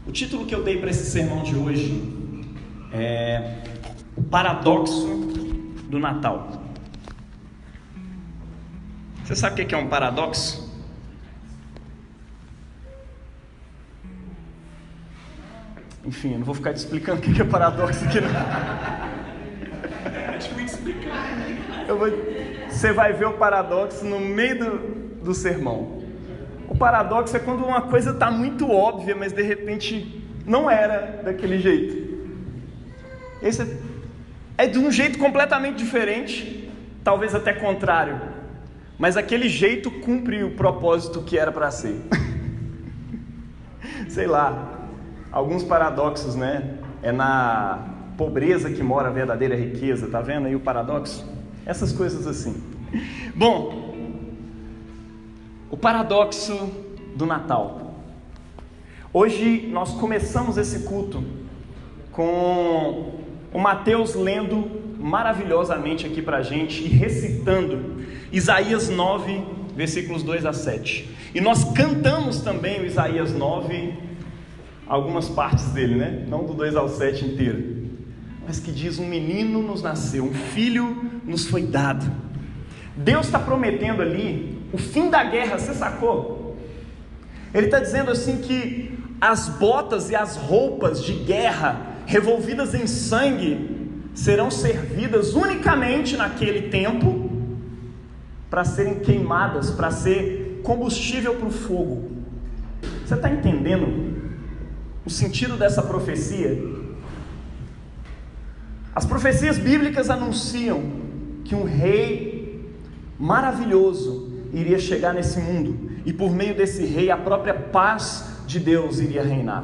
O título que eu dei para esse sermão de hoje é O Paradoxo do Natal. Você sabe o que é um paradoxo? Enfim, eu não vou ficar te explicando o que é paradoxo aqui não. Você vai ver o paradoxo no meio do sermão. O paradoxo é quando uma coisa está muito óbvia, mas de repente não era daquele jeito. Esse é de um jeito completamente diferente, talvez até contrário, mas aquele jeito cumpre o propósito que era para ser. Sei lá, alguns paradoxos, né? É na pobreza que mora a verdadeira riqueza, tá vendo aí o paradoxo? Essas coisas assim. Bom, o paradoxo do Natal. Hoje nós começamos esse culto com o Mateus lendo maravilhosamente aqui pra gente e recitando Isaías 9, versículos 2 a 7. E nós cantamos também o Isaías 9, algumas partes dele, né? Não do 2 ao 7 inteiro. Mas que diz: um menino nos nasceu, um filho nos foi dado. Deus está prometendo ali o fim da guerra, você sacou? Ele está dizendo assim que as botas e as roupas de guerra revolvidas em sangue serão servidas unicamente naquele tempo para serem queimadas, para ser combustível para o fogo. Você está entendendo o sentido dessa profecia? As profecias bíblicas anunciam que um rei maravilhoso iria chegar nesse mundo, e por meio desse rei a própria paz de Deus iria reinar.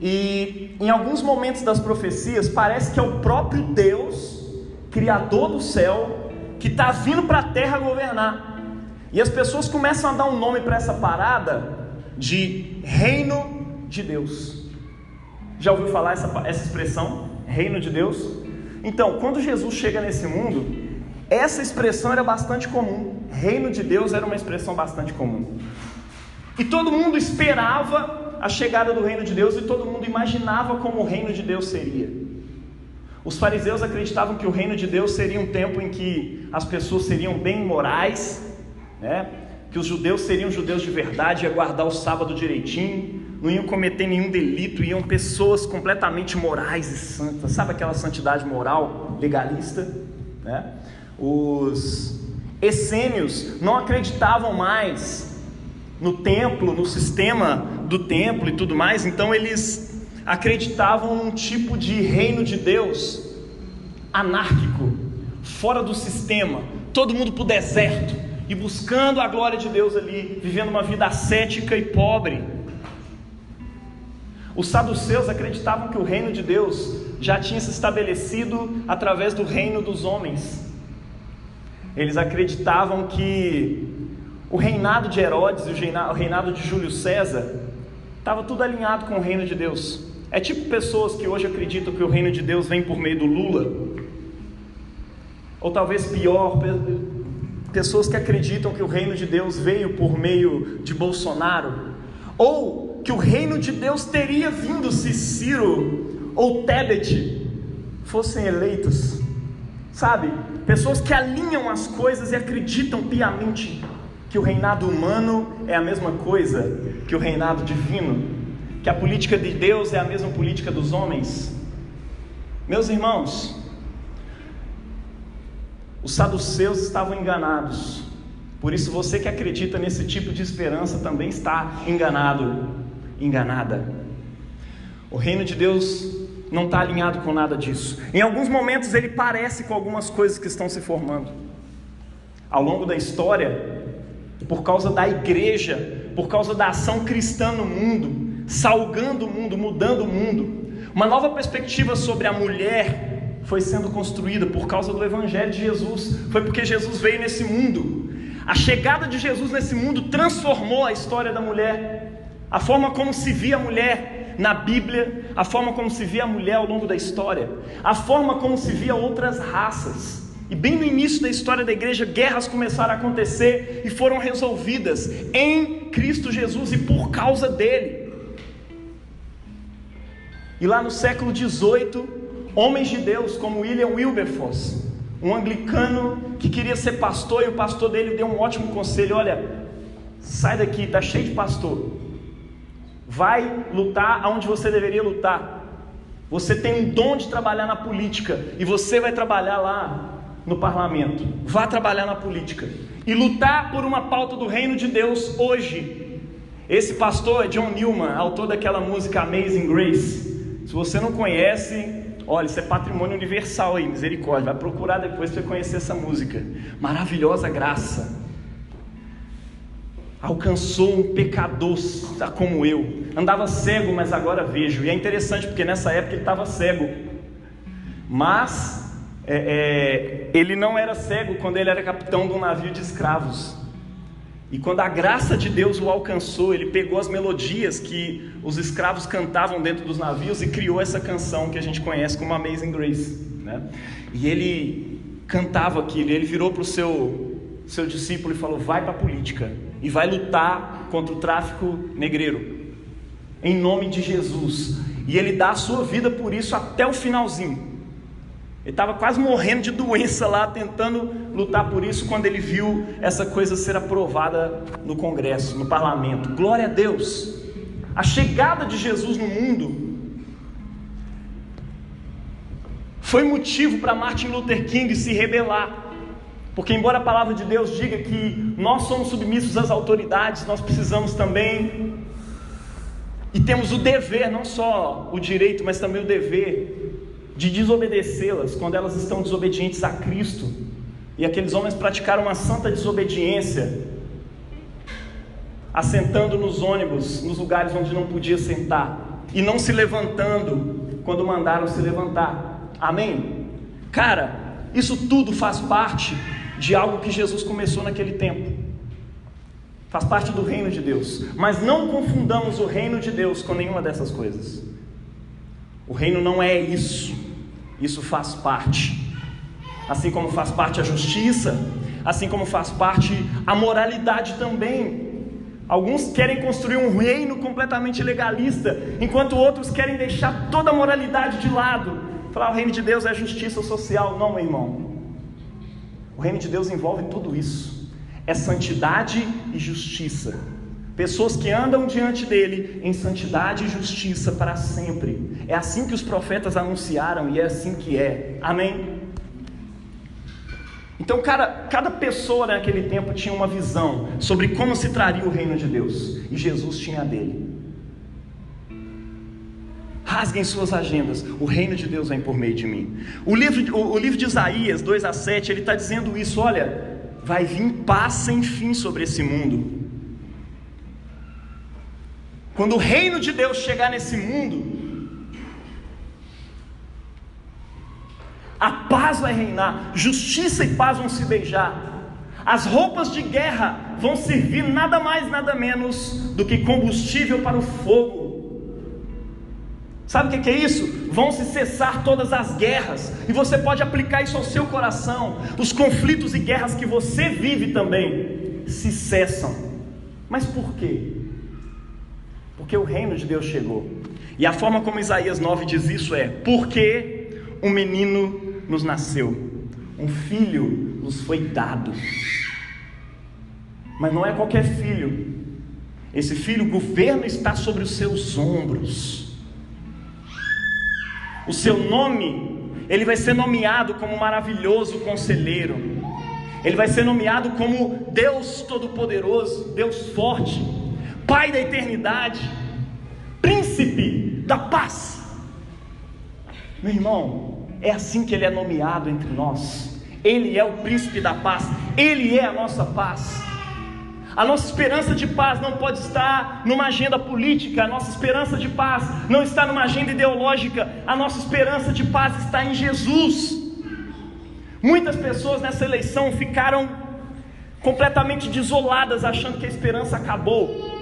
E em alguns momentos das profecias parece que é o próprio Deus, Criador do céu, que está vindo para a terra governar. E as pessoas começam a dar um nome para essa parada de Reino de Deus. Já ouviu falar essa expressão? Reino de Deus? Então, quando Jesus chega nesse mundo, essa expressão era bastante comum. Reino de Deus era uma expressão bastante comum. E todo mundo esperava a chegada do reino de Deus, e todo mundo imaginava como o reino de Deus seria. Os fariseus acreditavam que o reino de Deus seria um tempo em que as pessoas seriam bem morais, né? Que os judeus seriam judeus de verdade, iam guardar o sábado direitinho, não iam cometer nenhum delito, iam pessoas completamente morais e santas. Sabe aquela santidade moral, legalista, né? Os essênios não acreditavam mais no templo, no sistema do templo e tudo mais. Então eles acreditavam num tipo de reino de Deus anárquico, fora do sistema, todo mundo pro deserto e buscando a glória de Deus ali, vivendo uma vida ascética e pobre. Os saduceus acreditavam que o reino de Deus já tinha se estabelecido através do reino dos homens. Eles acreditavam que o reinado de Herodes e o reinado de Júlio César estava tudo alinhado com o reino de Deus. É tipo pessoas que hoje acreditam que o reino de Deus vem por meio do Lula, ou talvez pior, pessoas que acreditam que o reino de Deus veio por meio de Bolsonaro, ou que o reino de Deus teria vindo se Ciro ou Tebet fossem eleitos. Sabe, pessoas que alinham as coisas e acreditam piamente que o reinado humano é a mesma coisa que o reinado divino, que a política de Deus é a mesma política dos homens. Meus irmãos, os saduceus estavam enganados. Por isso você que acredita nesse tipo de esperança também está enganado, enganada. O reino de Deus não está alinhado com nada disso. Em alguns momentos ele parece com algumas coisas que estão se formando ao longo da história, por causa da igreja, por causa da ação cristã no mundo, salgando o mundo, mudando o mundo. Uma nova perspectiva sobre a mulher foi sendo construída por causa do evangelho de Jesus. Foi porque Jesus veio nesse mundo. A chegada de Jesus nesse mundo transformou a história da mulher, a forma como se via a mulher na Bíblia, a forma como se via a mulher ao longo da história, a forma como se via outras raças. E bem no início da história da igreja, guerras começaram a acontecer e foram resolvidas em Cristo Jesus e por causa dele. E lá no século XVIII, homens de Deus como William Wilberforce, um anglicano que queria ser pastor, e o pastor dele deu um ótimo conselho: olha, sai daqui, está cheio de pastor, vai lutar aonde você deveria lutar. Você tem um dom de trabalhar na política, e você vai trabalhar lá no parlamento. Vá trabalhar na política e lutar por uma pauta do reino de Deus hoje. Esse pastor é John Newman, autor daquela música Amazing Grace. Se você não conhece, olha, isso é patrimônio universal aí, misericórdia. Vai procurar depois para conhecer essa música. Maravilhosa graça alcançou um pecador como eu. Andava cego, mas agora vejo. E é interessante porque nessa época ele estava cego, mas ele não era cego quando ele era capitão de um navio de escravos. E quando a graça de Deus o alcançou, ele pegou as melodias que os escravos cantavam dentro dos navios e criou essa canção que a gente conhece como Amazing Grace, né? E ele cantava aquilo, ele virou para o seu discípulo e falou: vai para a política e vai lutar contra o tráfico negreiro, em nome de Jesus. E ele dá a sua vida por isso até o finalzinho. Ele estava quase morrendo de doença lá, tentando lutar por isso, quando ele viu essa coisa ser aprovada no Congresso, no parlamento. Glória a Deus! A chegada de Jesus no mundo foi motivo para Martin Luther King se rebelar. Porque embora a palavra de Deus diga que nós somos submissos às autoridades, nós precisamos também, e temos o dever, não só o direito, mas também o dever de desobedecê-las quando elas estão desobedientes a Cristo. E aqueles homens praticaram uma santa desobediência, assentando nos ônibus, nos lugares onde não podia sentar, e não se levantando quando mandaram se levantar. Amém? Cara, isso tudo faz parte de algo que Jesus começou naquele tempo. Faz parte do reino de Deus. Mas não confundamos o reino de Deus com nenhuma dessas coisas. O reino não é isso. Isso faz parte. Assim como faz parte a justiça, assim como faz parte a moralidade também. Alguns querem construir um reino completamente legalista, enquanto outros querem deixar toda a moralidade de lado. Falar: o reino de Deus é justiça social. Não, meu irmão. O reino de Deus envolve tudo isso. É santidade e justiça. Pessoas que andam diante dele em santidade e justiça para sempre. É assim que os profetas anunciaram e é assim que é. Amém? Então cada pessoa naquele tempo tinha uma visão sobre como se traria o reino de Deus. E Jesus tinha a dele. Rasguem suas agendas. O reino de Deus vem por meio de mim. O livro de Isaías 2:7, ele está dizendo isso. Olha, vai vir paz sem fim sobre esse mundo. Quando o reino de Deus chegar nesse mundo, a paz vai reinar, justiça e paz vão se beijar. As roupas de guerra vão servir nada mais, nada menos do que combustível para o fogo. Sabe o que é isso? Vão se cessar todas as guerras, e você pode aplicar isso ao seu coração. Os conflitos e guerras que você vive também se cessam. Mas por quê? Porque o reino de Deus chegou. E a forma como Isaías 9 diz isso é: porque um menino nos nasceu, um filho nos foi dado. Mas não é qualquer filho. Esse filho, o governo está sobre os seus ombros. O seu nome, ele vai ser nomeado como maravilhoso conselheiro. Ele vai ser nomeado como Deus Todo-Poderoso, Deus Forte, Pai da eternidade, Príncipe da paz. Meu irmão, é assim que ele é nomeado entre nós. Ele é o Príncipe da paz, ele é a nossa paz. A nossa esperança de paz não pode estar numa agenda política. A nossa esperança de paz não está numa agenda ideológica. A nossa esperança de paz está em Jesus. Muitas pessoas nessa eleição ficaram completamente desoladas, achando que a esperança acabou.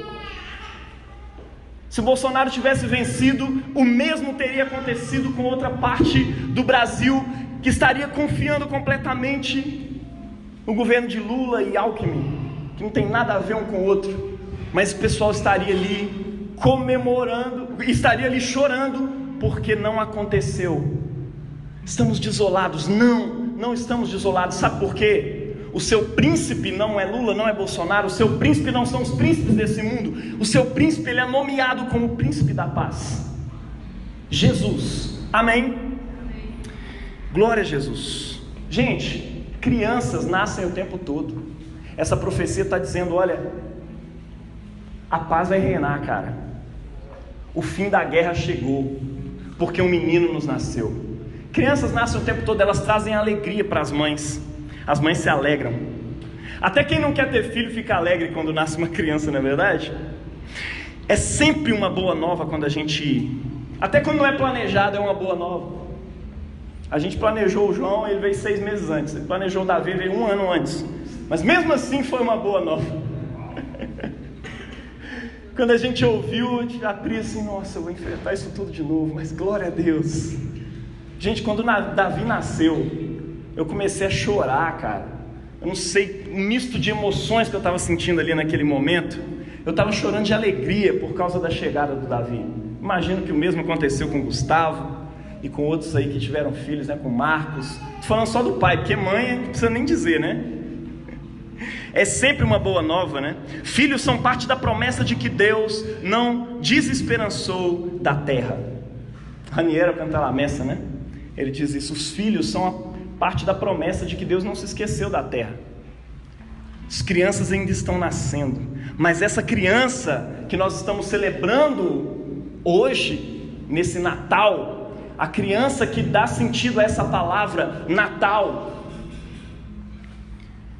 Se Bolsonaro tivesse vencido, o mesmo teria acontecido com outra parte do Brasil, que estaria confiando completamente no governo de Lula e Alckmin, que não tem nada a ver um com o outro. Mas o pessoal estaria ali comemorando, estaria ali chorando porque não aconteceu. Estamos desolados. Não estamos desolados. Sabe por quê? O seu príncipe não é Lula, não é Bolsonaro. O seu príncipe não são os príncipes desse mundo. O seu príncipe, ele é nomeado como príncipe da paz. Jesus. Amém? Glória a Jesus. Gente, crianças nascem o tempo todo. Essa profecia está dizendo, olha, a paz vai reinar, cara. O fim da guerra chegou, porque um menino nos nasceu. Crianças nascem o tempo todo, elas trazem alegria para as mães se alegram. Até quem não quer ter filho fica alegre quando nasce uma criança, não é verdade? É sempre uma boa nova quando a gente... Até quando não é planejado, é uma boa nova. A gente planejou o João, ele veio 6 meses antes. Ele planejou o Davi, ele veio 1 ano antes. Mas mesmo assim foi uma boa nova. Quando a gente ouviu, a gente abriu assim, nossa, eu vou enfrentar isso tudo de novo, mas glória a Deus. Gente, quando Davi nasceu, eu comecei a chorar, cara. Eu não sei, um misto de emoções que eu estava sentindo ali naquele momento. Eu estava chorando de alegria por causa da chegada do Davi. Imagino que o mesmo aconteceu com o Gustavo e com outros aí que tiveram filhos, né? Com o Marcos. Estou falando só do pai, porque mãe não precisa nem dizer, né? É sempre uma boa nova, né? Filhos são parte da promessa de que Deus não desesperançou da terra. Raniero canta lá a messa, né? Ele diz isso, os filhos são a parte da promessa de que Deus não se esqueceu da terra. As crianças ainda estão nascendo, mas essa criança que nós estamos celebrando hoje, nesse Natal, a criança que dá sentido a essa palavra Natal,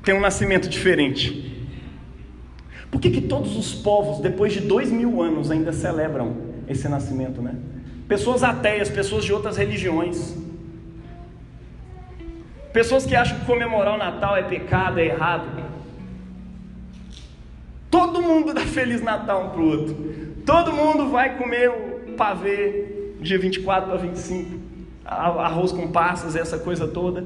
tem um nascimento diferente. Por que todos os povos, depois de 2000 anos, ainda celebram esse nascimento, né? Pessoas ateias, pessoas de outras religiões, pessoas que acham que comemorar o Natal é pecado, é errado. Todo mundo dá Feliz Natal um para o outro. Todo mundo vai comer o pavê dia 24 para 25, arroz com passas, essa coisa toda.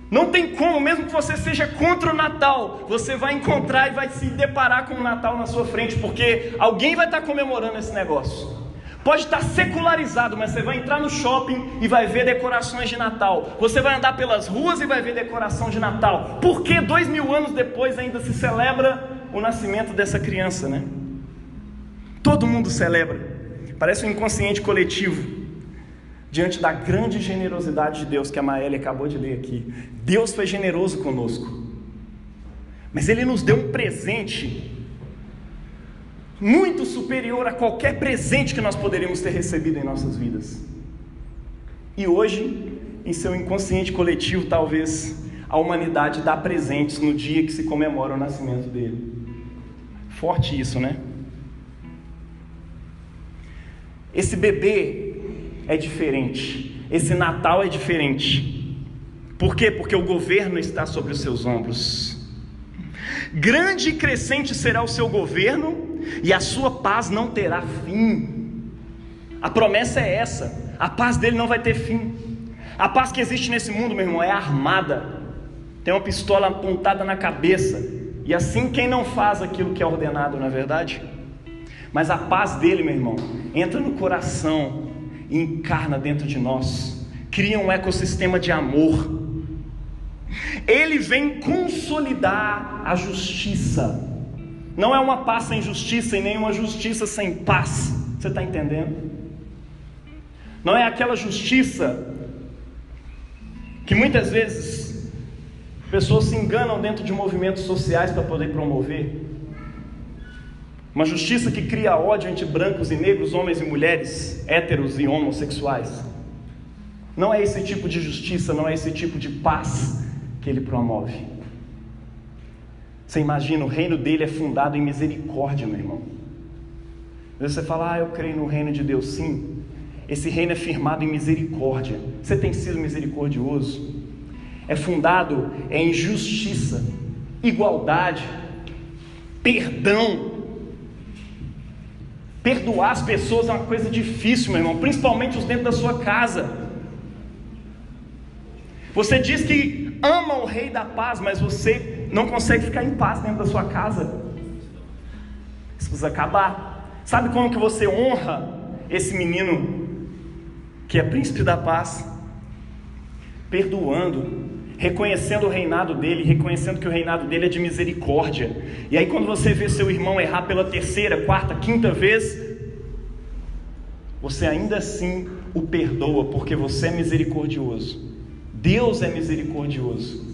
Não tem como, mesmo que você seja contra o Natal, você vai encontrar e vai se deparar com o Natal na sua frente, porque alguém vai estar comemorando esse negócio. Pode estar secularizado, mas você vai entrar no shopping e vai ver decorações de Natal. Você vai andar pelas ruas e vai ver decoração de Natal. Por que 2000 anos depois ainda se celebra o nascimento dessa criança, né? Todo mundo celebra. Parece um inconsciente coletivo. Diante da grande generosidade de Deus, que a Maeli acabou de ler aqui. Deus foi generoso conosco, mas Ele nos deu um presente muito superior a qualquer presente que nós poderíamos ter recebido em nossas vidas. E hoje, em seu inconsciente coletivo, talvez a humanidade dá presentes no dia que se comemora o nascimento dele. Forte isso, né? Esse bebê é diferente, esse Natal é diferente. Por quê? Porque o governo está sobre os seus ombros. Grande e crescente será o seu governo, e a sua paz não terá fim. A promessa é essa, a paz dele não vai ter fim. A paz que existe nesse mundo, meu irmão, é armada, tem uma pistola apontada na cabeça, e assim quem não faz aquilo que é ordenado, não é verdade? Mas a paz dele, meu irmão, entra no coração e encarna dentro de nós, cria um ecossistema de amor. Ele vem consolidar a justiça. Não é uma paz sem justiça e nem uma justiça sem paz. Você está entendendo? Não é aquela justiça que muitas vezes pessoas se enganam dentro de movimentos sociais para poder promover. Uma justiça que cria ódio entre brancos e negros, homens e mulheres, héteros e homossexuais. Não é esse tipo de justiça, não é esse tipo de paz que ele promove. Você imagina, o reino dele é fundado em misericórdia, meu irmão. Você fala, eu creio no reino de Deus. Sim, esse reino é firmado em misericórdia. Você tem sido misericordioso? É fundado em justiça, igualdade, perdão. Perdoar as pessoas é uma coisa difícil, meu irmão, principalmente os dentro da sua casa. Você diz que ama o Rei da Paz, mas você não consegue ficar em paz dentro da sua casa. Isso precisa acabar. Sabe como que você honra esse menino que é príncipe da paz, perdoando, reconhecendo o reinado dele, reconhecendo que o reinado dele é de misericórdia. E aí quando você vê seu irmão errar pela terceira, quarta, quinta vez, você ainda assim o perdoa, porque você é misericordioso. Deus é misericordioso.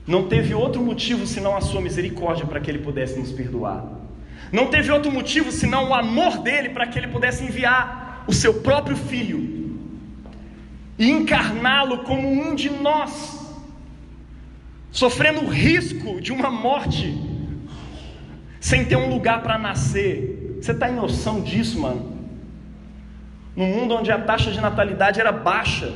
Não teve outro motivo senão a sua misericórdia para que ele pudesse nos perdoar. Não teve outro motivo senão o amor dele para que ele pudesse enviar o seu próprio filho e encarná-lo como um de nós, sofrendo o risco de uma morte, sem ter um lugar para nascer. Você está em noção disso, mano? Num mundo onde a taxa de natalidade era baixa,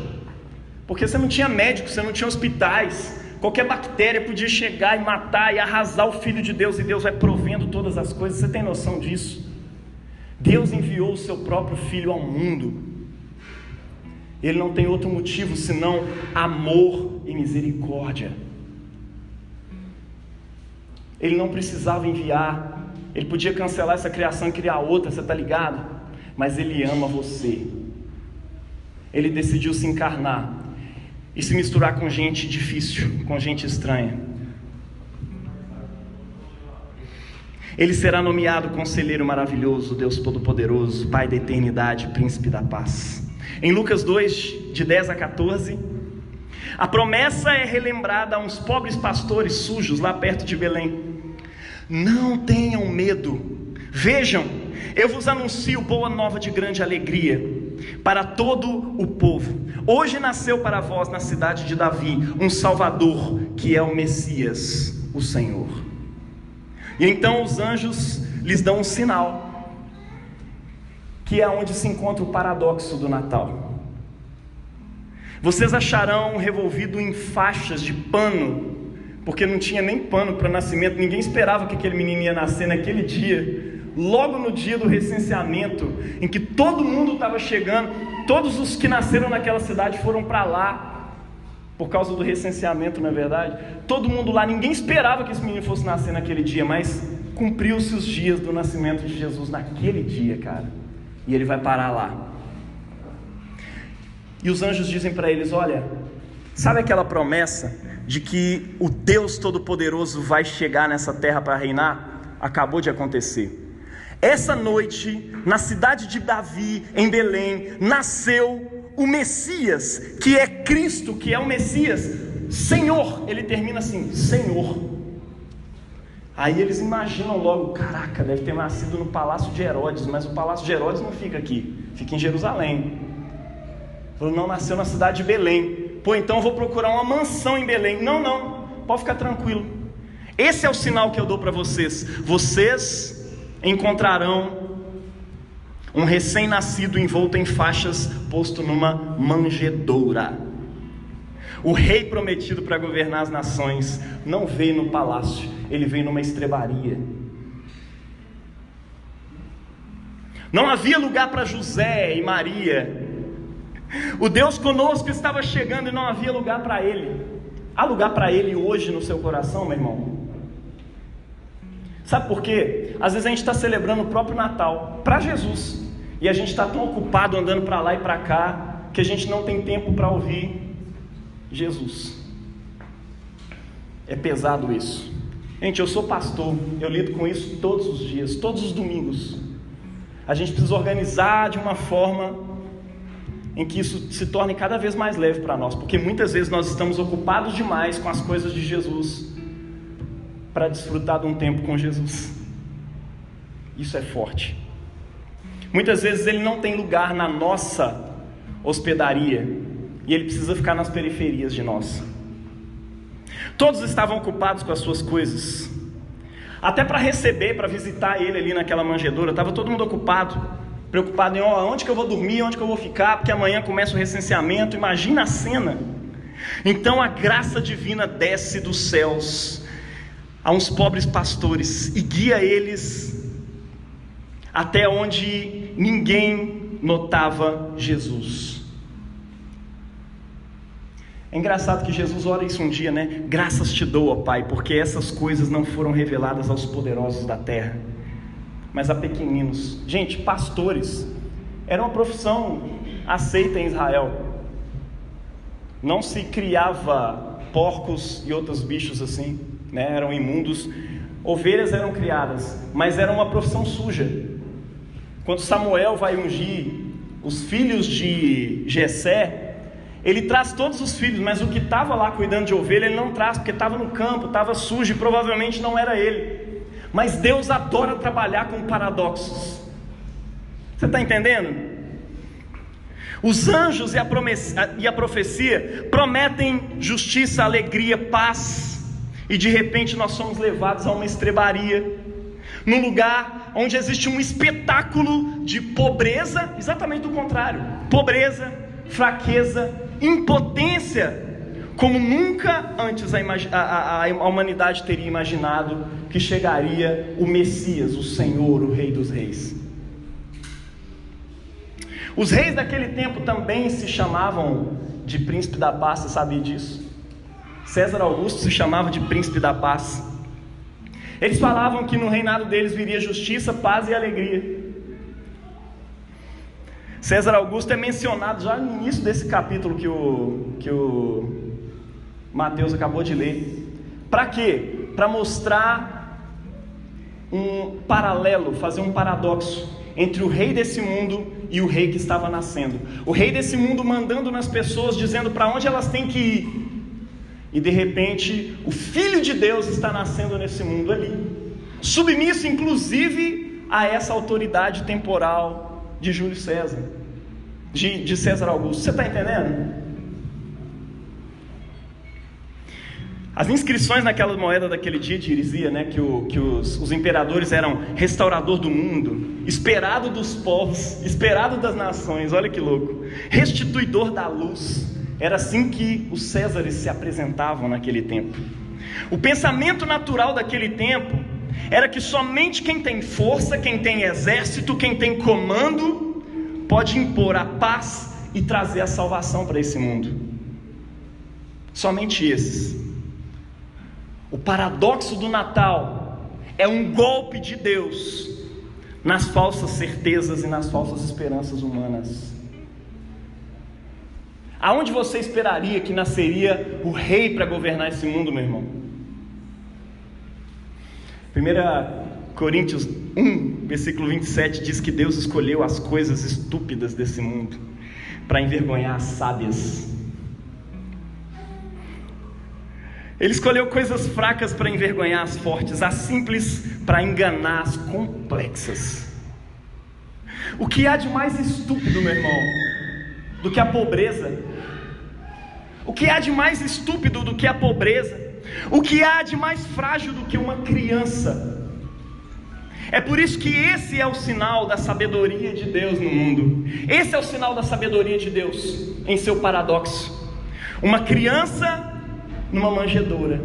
porque você não tinha médicos, você não tinha hospitais, qualquer bactéria podia chegar e matar e arrasar o Filho de Deus, e Deus vai provendo todas as coisas. Você tem noção disso? Deus enviou o seu próprio Filho ao mundo. Ele não tem outro motivo senão amor e misericórdia. Ele não precisava enviar, ele podia cancelar essa criação e criar outra, você está ligado? Mas ele ama você. Ele decidiu se encarnar e se misturar com gente difícil, com gente estranha. Ele será nomeado Conselheiro Maravilhoso, Deus Todo-Poderoso, Pai da Eternidade, Príncipe da Paz. Em Lucas 2, de 10 a 14, a promessa é relembrada a uns pobres pastores sujos lá perto de Belém. Não tenham medo, vejam, eu vos anuncio boa nova de grande alegria para todo o povo. Hoje nasceu para vós na cidade de Davi um Salvador, que é o Messias, o Senhor. E então os anjos lhes dão um sinal, que é onde se encontra o paradoxo do Natal. Vocês acharão revolvido em faixas de pano, porque não tinha nem pano para nascimento, ninguém esperava que aquele menino ia nascer naquele dia, logo no dia do recenseamento, em que todo mundo estava chegando, todos os que nasceram naquela cidade foram para lá, por causa do recenseamento, na verdade, todo mundo lá, ninguém esperava que esse menino fosse nascer naquele dia, mas cumpriu-se os dias do nascimento de Jesus naquele dia, cara. E ele vai parar lá. E os anjos dizem para eles: olha, sabe aquela promessa de que o Deus Todo-Poderoso vai chegar nessa terra para reinar? Acabou de acontecer. Essa noite, na cidade de Davi, em Belém, nasceu o Messias, que é Cristo, que é o Messias, Senhor. Ele termina assim, Senhor. Aí eles imaginam logo: caraca, deve ter nascido no palácio de Herodes, mas o palácio de Herodes não fica aqui, fica em Jerusalém. Falou: não, nasceu na cidade de Belém. Pô, então eu vou procurar uma mansão em Belém. Não, pode ficar tranquilo. Esse é o sinal que eu dou para vocês. Vocês encontrarão um recém-nascido envolto em faixas, posto numa manjedoura. O rei prometido para governar as nações não veio no palácio, ele veio numa estrebaria. Não havia lugar para José e Maria. O Deus conosco estava chegando e não havia lugar para ele. Há lugar para ele hoje no seu coração, meu irmão? Sabe por quê? Às vezes a gente está celebrando o próprio Natal para Jesus, e a gente está tão ocupado andando para lá e para cá, que a gente não tem tempo para ouvir Jesus. É pesado isso. Gente, eu sou pastor, eu lido com isso todos os dias, todos os domingos. A gente precisa organizar de uma forma em que isso se torne cada vez mais leve para nós, porque muitas vezes nós estamos ocupados demais com as coisas de Jesus para desfrutar de um tempo com Jesus. Isso é forte. Muitas vezes ele não tem lugar na nossa hospedaria e ele precisa ficar nas periferias de nós. Todos estavam ocupados com as suas coisas, até para receber, para visitar ele ali naquela manjedoura, estava todo mundo ocupado, preocupado em onde que eu vou dormir, onde que eu vou ficar, porque amanhã começa o recenseamento. Imagina a cena. Então a graça divina desce dos céus a uns pobres pastores e guia eles até onde ninguém notava Jesus. É engraçado que Jesus ora isso um dia, né? Graças te dou, ó Pai, porque essas coisas não foram reveladas aos poderosos da terra, mas a pequeninos. Gente, pastores era uma profissão aceita em Israel. Não se criava porcos e outros bichos assim, né? Eram imundos. Ovelhas eram criadas, mas era uma profissão suja. Quando Samuel vai ungir os filhos de Jessé, ele traz todos os filhos, mas o que estava lá cuidando de ovelha, ele não traz, porque estava no campo, estava sujo e provavelmente não era ele. Mas Deus adora trabalhar com paradoxos. Você está entendendo? Os anjos e a profecia prometem justiça, alegria, paz, e de repente nós somos levados a uma estrebaria, num lugar onde existe um espetáculo de pobreza, exatamente o contrário, pobreza, fraqueza, impotência, como nunca antes a humanidade teria imaginado que chegaria o Messias, o Senhor, o Rei dos Reis. Os reis daquele tempo também se chamavam de príncipe da paz, você sabia disso? César Augusto se chamava de príncipe da paz. Eles falavam que no reinado deles viria justiça, paz e alegria. César Augusto é mencionado já no início desse capítulo que o Mateus acabou de ler. Para quê? Para mostrar um paralelo, fazer um paradoxo entre o rei desse mundo e o rei que estava nascendo. O rei desse mundo mandando nas pessoas, dizendo para onde elas têm que ir. E de repente, o Filho de Deus está nascendo nesse mundo ali, submisso inclusive a essa autoridade temporal de Júlio César, de César Augusto. Você está entendendo? As inscrições naquela moeda daquele dia dizia, né, que os imperadores eram restaurador do mundo, esperado dos povos, esperado das nações. Olha que louco, restituidor da luz. Era assim que os Césares se apresentavam naquele tempo. O pensamento natural daquele tempo era que somente quem tem força, quem tem exército, quem tem comando, pode impor a paz e trazer a salvação para esse mundo. Somente esses. O paradoxo do Natal é um golpe de Deus nas falsas certezas e nas falsas esperanças humanas. Aonde você esperaria que nasceria o rei para governar esse mundo, meu irmão? 1 Coríntios 1, versículo 27 diz que Deus escolheu as coisas estúpidas desse mundo para envergonhar as sábias. Ele escolheu coisas fracas para envergonhar as fortes, as simples para enganar as complexas. O que há de mais estúpido, meu irmão, do que a pobreza? O que há de mais estúpido do que a pobreza? O que há de mais frágil do que uma criança? É por isso que esse é o sinal da sabedoria de Deus no mundo. Esse é o sinal da sabedoria de Deus em seu paradoxo. Uma criança numa manjedoura.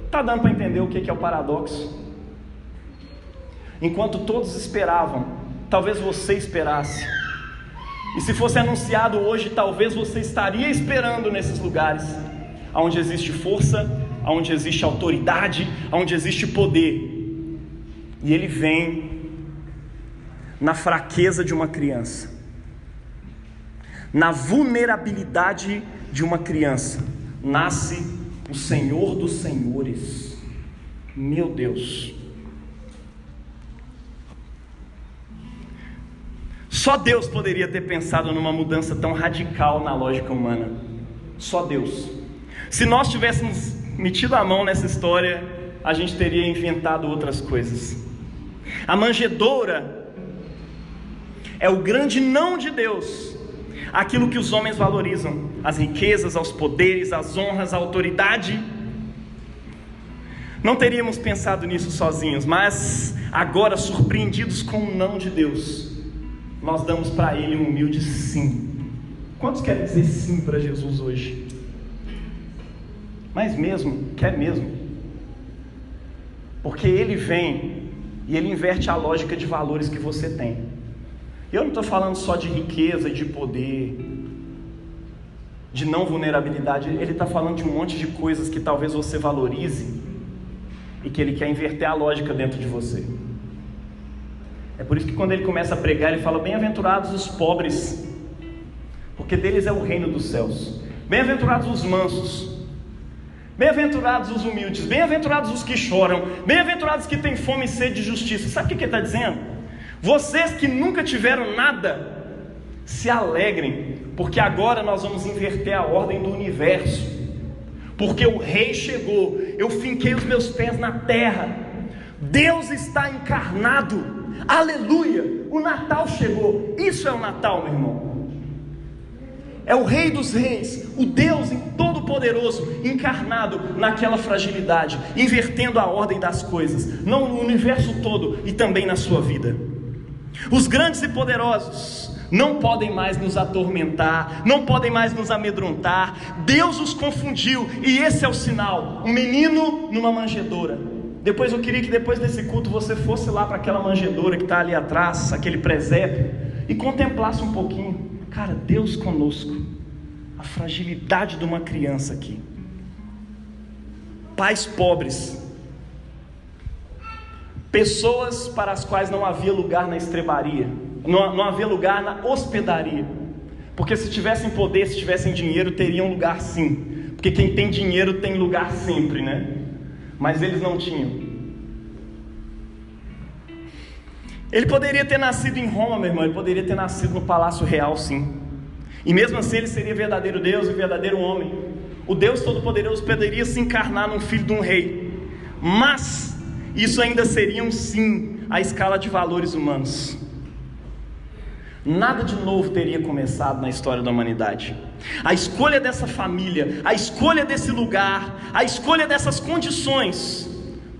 Está dando para entender o que é o paradoxo? Enquanto todos esperavam, talvez você esperasse. E se fosse anunciado hoje, talvez você estaria esperando nesses lugares, onde existe força, onde existe autoridade, onde existe poder. E ele vem na fraqueza de uma criança, na vulnerabilidade de uma criança, nasce o Senhor dos Senhores. Meu Deus! Só Deus poderia ter pensado numa mudança tão radical na lógica humana. Só Deus. Se nós tivéssemos metido a mão nessa história, a gente teria inventado outras coisas. A manjedoura é o grande não de Deus, aquilo que os homens valorizam, as riquezas, os poderes, as honras, a autoridade. Não teríamos pensado nisso sozinhos, mas agora, surpreendidos com o não de Deus, nós damos para Ele um humilde sim. Quantos querem dizer sim para Jesus hoje? Mas mesmo, quer mesmo? Porque Ele vem e Ele inverte a lógica de valores que você tem. Eu não estou falando só de riqueza e de poder, de não vulnerabilidade. Ele está falando de um monte de coisas que talvez você valorize e que Ele quer inverter a lógica dentro de você. É por isso que quando ele começa a pregar, ele fala: bem-aventurados os pobres, porque deles é o reino dos céus. Bem-aventurados os mansos, bem-aventurados os humildes, bem-aventurados os que choram, bem-aventurados que têm fome e sede de justiça. Sabe o que ele está dizendo? Vocês que nunca tiveram nada, se alegrem, porque agora nós vamos inverter a ordem do universo, porque o rei chegou. Eu finquei os meus pés na terra, Deus está encarnado, aleluia, o Natal chegou. Isso é o Natal, meu irmão. É o Rei dos Reis, o Deus Todo-Poderoso, encarnado naquela fragilidade, invertendo a ordem das coisas, no universo todo e também na sua vida. Os grandes e poderosos não podem mais nos atormentar, não podem mais nos amedrontar. Deus os confundiu, e esse é o sinal: um menino numa manjedoura. Depois eu queria que depois desse culto você fosse lá para aquela manjedoura que está ali atrás, aquele presépio, e contemplasse um pouquinho. Cara, Deus conosco, a fragilidade de uma criança aqui. Pais pobres, pessoas para as quais não havia lugar na estrebaria, não havia lugar na hospedaria, porque se tivessem poder, se tivessem dinheiro, teriam lugar sim, porque quem tem dinheiro tem lugar sempre, né? Mas eles não tinham. Ele poderia ter nascido em Roma, meu irmão, ele poderia ter nascido no Palácio Real, sim, e mesmo assim ele seria verdadeiro Deus e verdadeiro homem. O Deus Todo-Poderoso poderia se encarnar num filho de um rei, mas isso ainda seria um sim à escala de valores humanos. Nada de novo teria começado na história da humanidade. A escolha dessa família, a escolha desse lugar, a escolha dessas condições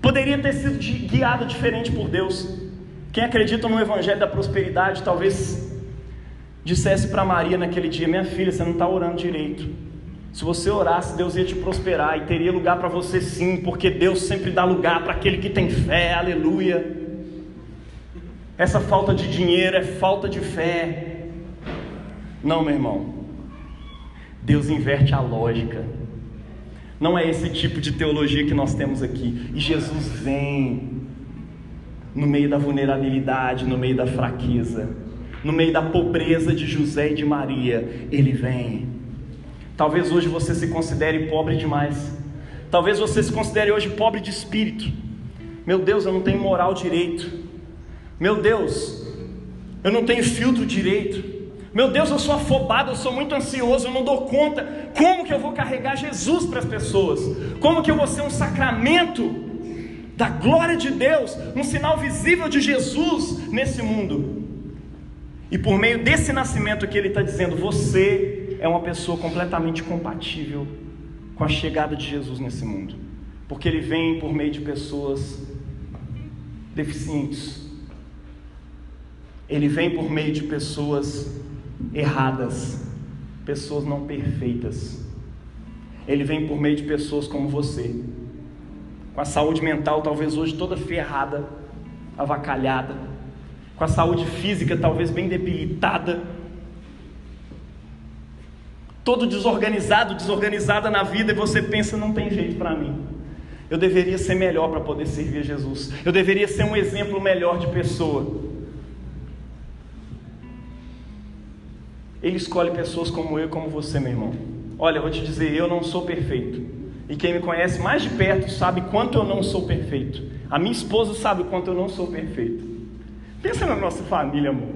poderia ter sido guiada diferente por Deus. Quem acredita no evangelho da prosperidade talvez dissesse para Maria naquele dia: minha filha, você não está orando direito. Se você orasse, Deus ia te prosperar, e teria lugar para você sim, porque Deus sempre dá lugar para aquele que tem fé, aleluia. Essa falta de dinheiro é falta de fé. Não, meu irmão, Deus inverte a lógica. Não é esse tipo de teologia que nós temos aqui. E Jesus vem no meio da vulnerabilidade, no meio da fraqueza, no meio da pobreza de José e de Maria. Ele vem. Talvez hoje você se considere pobre demais. Talvez você se considere hoje pobre de espírito. Meu Deus, eu não tenho moral direito. Meu Deus, eu não tenho filtro direito. Meu Deus, eu sou afobado, eu sou muito ansioso, eu não dou conta. Como que eu vou carregar Jesus para as pessoas? Como que eu vou ser um sacramento da glória de Deus, um sinal visível de Jesus nesse mundo? E por meio desse nascimento que ele está dizendo, você é uma pessoa completamente compatível com a chegada de Jesus nesse mundo, porque ele vem por meio de pessoas deficientes. Ele vem por meio de pessoas erradas, pessoas não perfeitas. Ele vem por meio de pessoas como você, com a saúde mental talvez hoje toda ferrada, avacalhada, com a saúde física talvez bem debilitada, todo desorganizado, desorganizada na vida, e você pensa: não tem jeito para mim, eu deveria ser melhor para poder servir a Jesus, eu deveria ser um exemplo melhor de pessoa. Ele escolhe pessoas como eu e como você, meu irmão. Olha, eu vou te dizer, eu não sou perfeito, e quem me conhece mais de perto sabe quanto eu não sou perfeito. A minha esposa sabe o quanto eu não sou perfeito. Pensa na nossa família, amor.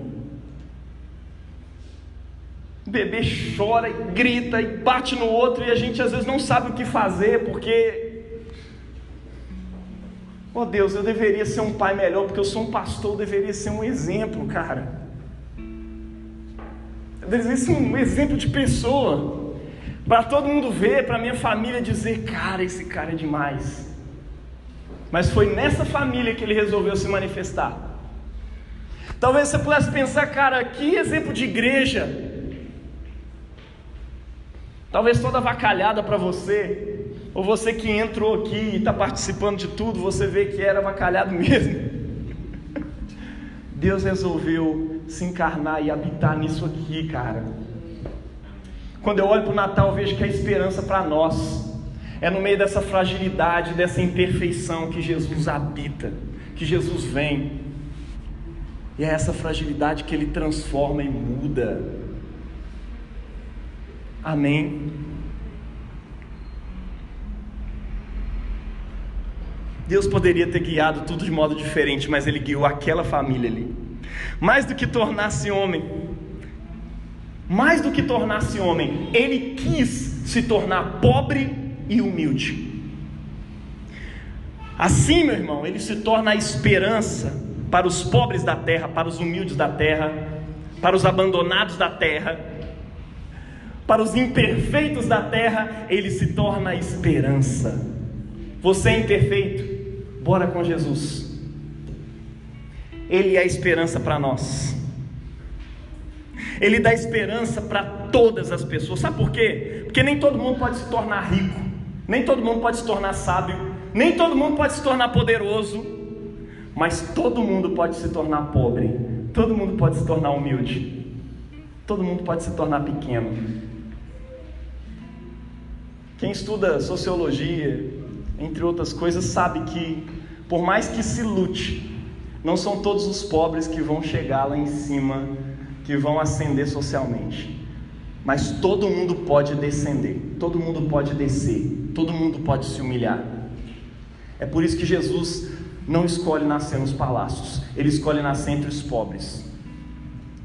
O bebê chora e grita e bate no outro, e a gente às vezes não sabe o que fazer, porque... oh Deus, eu deveria ser um pai melhor, porque eu sou um pastor, eu deveria ser um exemplo, cara. Eu deveria ser um exemplo de pessoa, para todo mundo ver, para minha família dizer: cara, esse cara é demais. Mas foi nessa família que ele resolveu se manifestar. Talvez você pudesse pensar: cara, que exemplo de igreja. Talvez toda avacalhada para você, ou você que entrou aqui e está participando de tudo, você vê que era avacalhado mesmo. Deus resolveu se encarnar e habitar nisso aqui, cara. Quando eu olho para o Natal, eu vejo que a esperança para nós é no meio dessa fragilidade, dessa imperfeição, que Jesus habita, que Jesus vem. E é essa fragilidade que Ele transforma e muda. Amém? Deus poderia ter guiado tudo de modo diferente, mas Ele guiou aquela família ali. Mais do que tornar-se homem, Ele quis se tornar pobre e humilde. Assim, meu irmão, Ele se torna a esperança para os pobres da terra, para os humildes da terra, para os abandonados da terra, para os imperfeitos da terra. Ele se torna a esperança. Você é imperfeito? Bora com Jesus. Ele é a esperança para nós. Ele dá esperança para todas as pessoas. Sabe por quê? Porque nem todo mundo pode se tornar rico, nem todo mundo pode se tornar sábio, nem todo mundo pode se tornar poderoso, mas todo mundo pode se tornar pobre, todo mundo pode se tornar humilde, todo mundo pode se tornar pequeno. Quem estuda sociologia, entre outras coisas, sabe que por mais que se lute, não são todos os pobres que vão chegar lá em cima, que vão ascender socialmente, mas todo mundo pode descender, todo mundo pode descer, todo mundo pode se humilhar. É por isso que Jesus não escolhe nascer nos palácios, Ele escolhe nascer entre os pobres,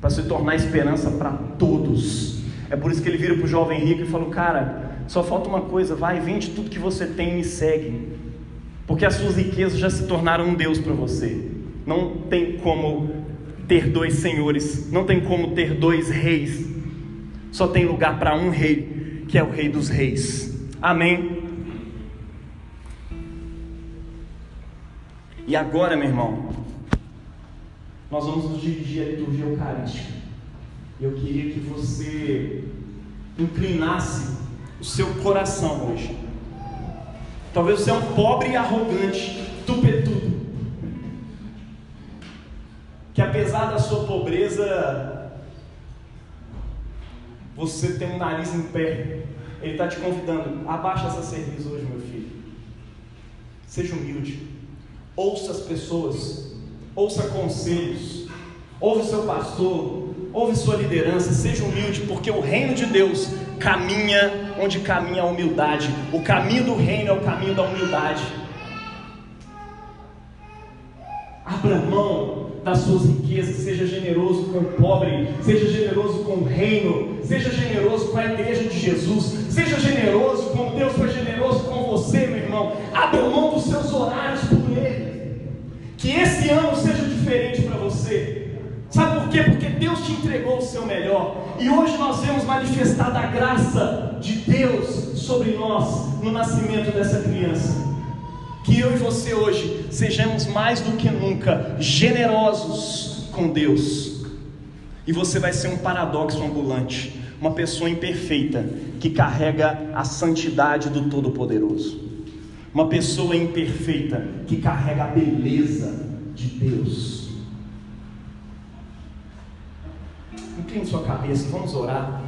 para se tornar esperança para todos. É por isso que Ele vira para o jovem rico e fala: cara, só falta uma coisa, vai, vende tudo que você tem e me segue, porque as suas riquezas já se tornaram um Deus para você. Não tem como ter dois senhores, não tem como ter dois reis, só tem lugar para um rei, que é o Rei dos Reis. Amém? E agora, meu irmão, nós vamos nos dirigir à liturgia eucarística. Eu queria que você inclinasse o seu coração hoje. Talvez você é um pobre e arrogante, tupetudo, que apesar da sua pobreza, você tem um nariz em pé. Ele está te convidando: abaixa essa cerviz hoje, meu filho. Seja humilde, ouça as pessoas, ouça conselhos, ouve o seu pastor, ouve sua liderança. Seja humilde, porque o reino de Deus caminha onde caminha a humildade. O caminho do reino é o caminho da humildade. Abra mão das suas riquezas, seja generoso com o pobre, seja generoso com o reino, seja generoso com a igreja de Jesus, seja generoso como Deus foi generoso com você, meu irmão. Abra mão dos seus horários por Ele. Que esse ano seja diferente para você. Sabe por quê? Porque Deus te entregou o seu melhor, e hoje nós vemos manifestada a graça de Deus sobre nós no nascimento dessa criança. Que eu e você hoje sejamos mais do que nunca generosos com Deus. E você vai ser um paradoxo ambulante, uma pessoa imperfeita que carrega a santidade do Todo-Poderoso, uma pessoa imperfeita que carrega a beleza de Deus. Incline sua cabeça, vamos orar.